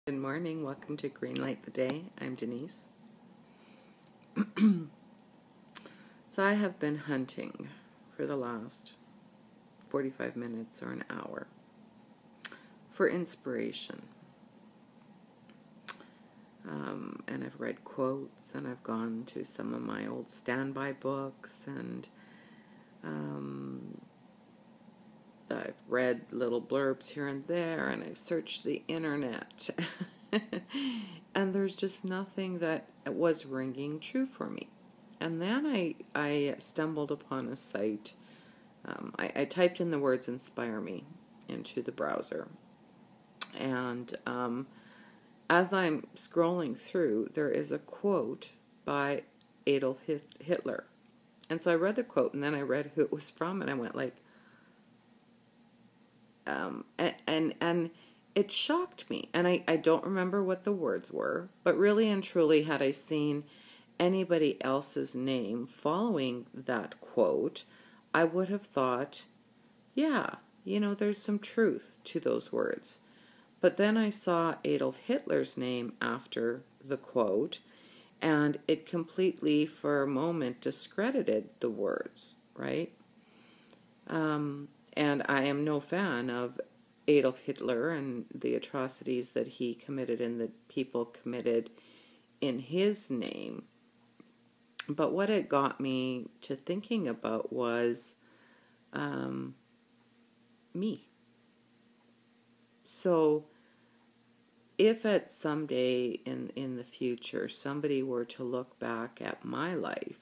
Good morning. Welcome to Greenlight the Day. I'm Denise. So I have been hunting for the last 45 minutes or an hour for inspiration. And I've read quotes, and I've gone to some of my old standby books, and I've read little blurbs here and there, and I've searched the internet. And there's just nothing that was ringing true for me. And then I stumbled upon a site. I typed in the words "inspire me" into the browser. And as I'm scrolling through, there is a quote by Adolf Hitler. And so I read the quote, and then I read who it was from, and I went like, and it shocked me. And I don't remember what the words were, but really and truly, had I seen anybody else's name following that quote, I would have thought, yeah, there's some truth to those words. But then I saw Adolf Hitler's name after the quote, and it completely, for a moment, discredited the words, right? And I am no fan of Adolf Hitler and the atrocities that he committed and that people committed in his name. But what it got me to thinking about was me. So if at some day in the future somebody were to look back at my life,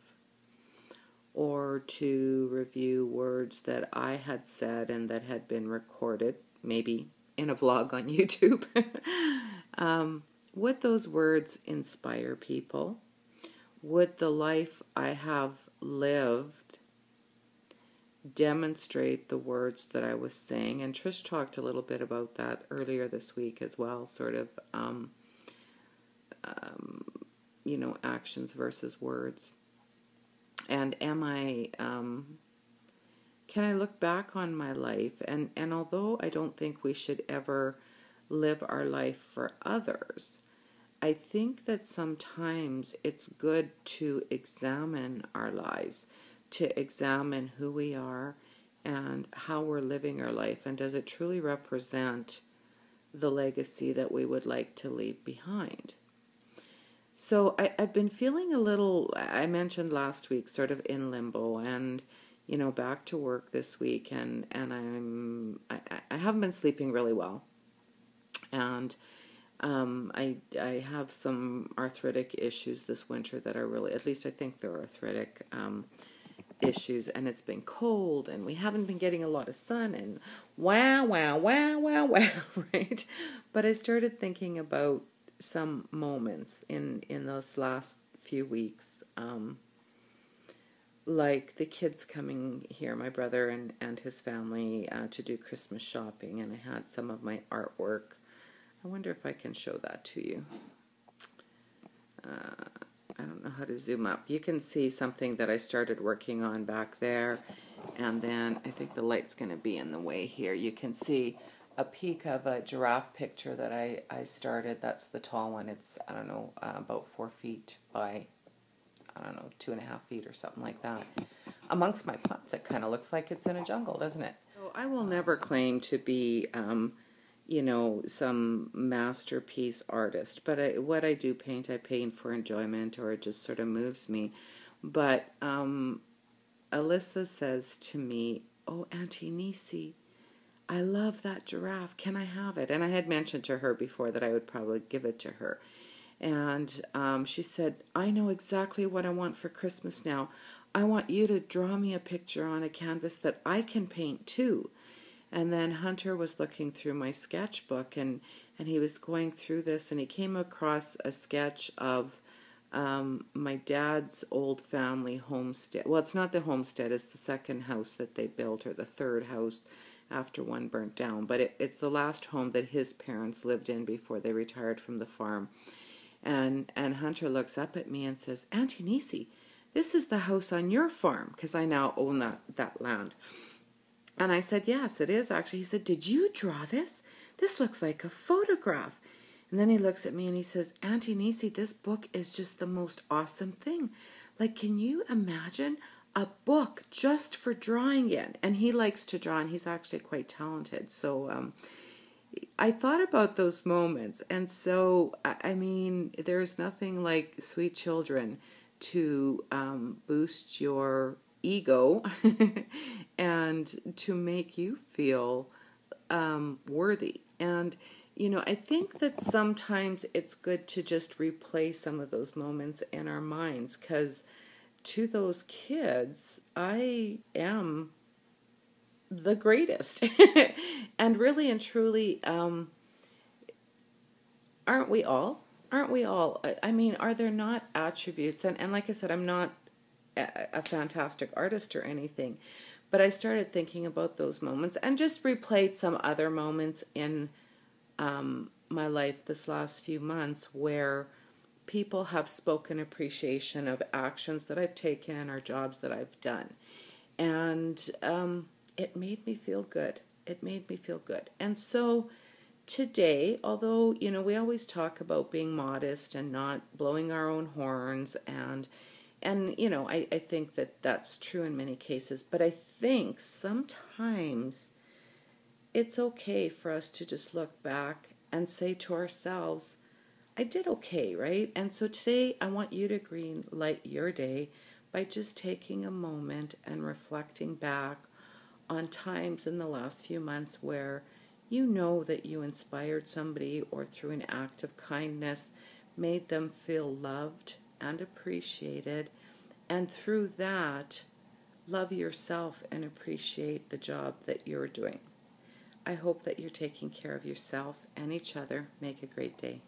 or to review words that I had said and that had been recorded, maybe in a vlog on YouTube, would those words inspire people? Would the life I have lived demonstrate the words that I was saying? And Trish talked a little bit about that earlier this week as well, sort of, actions versus words. And can I look back on my life? And although I don't think we should ever live our life for others, I think that sometimes it's good to examine our lives, to examine who we are and how we're living our life. And does it truly represent the legacy that we would like to leave behind? So I've been feeling a little, I mentioned last week, sort of in limbo, and, back to work this week, and I haven't been sleeping really well. And I have some arthritic issues this winter that are really, at least I think they're arthritic issues, and it's been cold, and we haven't been getting a lot of sun, and wow, right? But I started thinking about some moments in those last few weeks, like the kids coming here, my brother and his family, to do Christmas shopping, and I had some of my artwork. I wonder if I can show that to you. I don't know how to zoom up. You can see something that I started working on back there, and then I think the light's going to be in the way here. You can see a peek of a giraffe picture that I started. That's the tall one. It's, I don't know, about 4 feet by, 2.5 feet or something like that. Amongst my plants, it kind of looks like it's in a jungle, doesn't it? So I will never claim to be, some masterpiece artist. But what I do paint, I paint for enjoyment, or it just sort of moves me. But Alyssa says to me, "Oh, Auntie Nisi, I love that giraffe. Can I have it?" And I had mentioned to her before that I would probably give it to her. And she said, "I know exactly what I want for Christmas now. I want you to draw me a picture on a canvas that I can paint too." And then Hunter was looking through my sketchbook, and he was going through this, and he came across a sketch of my dad's old family homestead. Well, it's not the homestead, it's the second house that they built, or the third house after one burnt down. But it's the last home that his parents lived in before they retired from the farm. And Hunter looks up at me and says, "Auntie Nisi, this is the house on your farm," because I now own that land. And I said, "Yes, it is actually." He said, "Did you draw this? This looks like a photograph." And then he looks at me and he says, Auntie Nisi, this book is just the most awesome thing. Like, can you imagine a book just for drawing in? And he likes to draw, and he's actually quite talented. So I thought about those moments. And so, I mean, there's nothing like sweet children to boost your ego and to make you feel worthy. And, you know, I think that sometimes it's good to just replay some of those moments in our minds, because to those kids, I am the greatest. And really and truly, aren't we all? Aren't we all? I mean, are there not attributes? And like I said, I'm not a fantastic artist or anything, but I started thinking about those moments and just replayed some other moments in my life this last few months where people have spoken appreciation of actions that I've taken or jobs that I've done. And it made me feel good. It made me feel good. And so today, although, you know, we always talk about being modest and not blowing our own horns, and you know, I think that that's true in many cases, but I think sometimes it's okay for us to just look back and say to ourselves, I did okay, right? And so today I want you to green light your day by just taking a moment and reflecting back on times in the last few months where you know that you inspired somebody, or through an act of kindness made them feel loved and appreciated, and through that love yourself and appreciate the job that you're doing. I hope that you're taking care of yourself and each other. Make a great day.